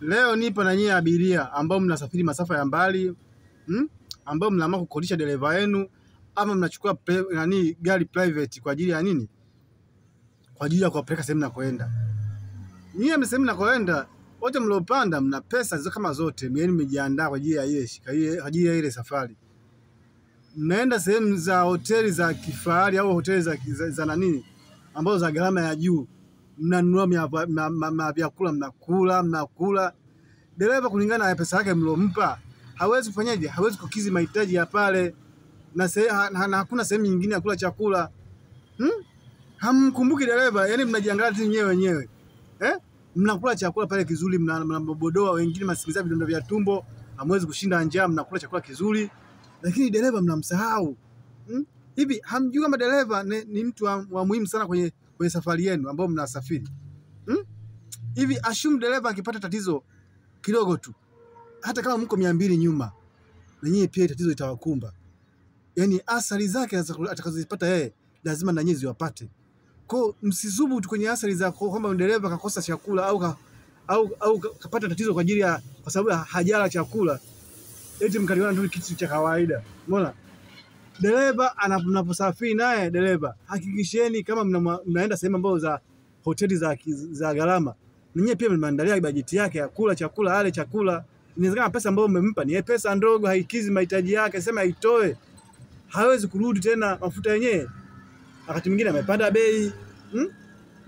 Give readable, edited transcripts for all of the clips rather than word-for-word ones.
Leo nipo na nyie abiria ambao mnasafiri masafa ya mbali, ambao mnaamua kukodisha dereva wenu ama mnachukua gari private kwa ajili ya nini? Kwa ajili ya kuwapeleka sehemu nakoenda. Nyie msehemu nakoenda, wote mliopanda mna pesa hizo kama zote, mmejiandaa kwa ajili ya ile safari. Mnaenda sehemu za hoteli za kifahari au hoteli za nani ambazo za gharama ya juu. Mnanunua vyakula, mnakula. Dereva kulingana na pesa yake mlompa, hawezi kufanyaje? Hawezi kukidhi mahitaji ya pale na hakuna sehemu nyingine ya kula chakula. Hamkumbuki dereva, yani mnajiangalia tu nyewe wenyewe. Mnakula chakula pale kizuri, mnabodoa, wengine masikiliza vidonda vya tumbo, hamwezi kushinda njaa, mnakula chakula kizuri. Lakini dereva mnamsahau. Hivi hamjui kama dereva ni mtu wa muhimu sana kwenye safari yenu ambao mnasafiri? Hivi assume dereva akipata tatizo kidogo tu, hata kama mko 200 nyuma, na nyinyi pia tatizo litawakumba. Yaani athari zake atakazozipata yeye lazima na nyinyi ziwapate. Kwa msisubu tu kwenye athari za kwamba dereva kakosa chakula au kapata tatizo kwa ajili ya kwa sababu hajala chakula. Eti mkaliona tu kitu cha kawaida. Umeona? Dereva anaposafiri naye dereva, hakikisheni kama mnaenda sehemu ambazo za hoteli za gharama, ninyi pia mmeandalia bajeti yake ya kula chakula, ale chakula. Inawezekana pesa ambayo mmempa ni pesa ndogo, haikizi mahitaji yake, sema aitoe. Hawezi kurudi tena mafuta yenyewe. Wakati mwingine amepanda bei.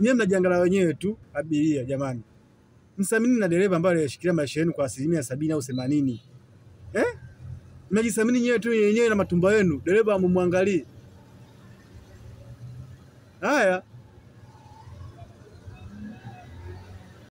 Nyinyi mnajiangalia wenyewe tu abiria jamani. Msamini na dereva ambaye anashikilia maisha yenu kwa 70% au 80%. Mnajisamini nyewe tu yenyewe na matumbo yenu, dereva mumwangalie. Haya.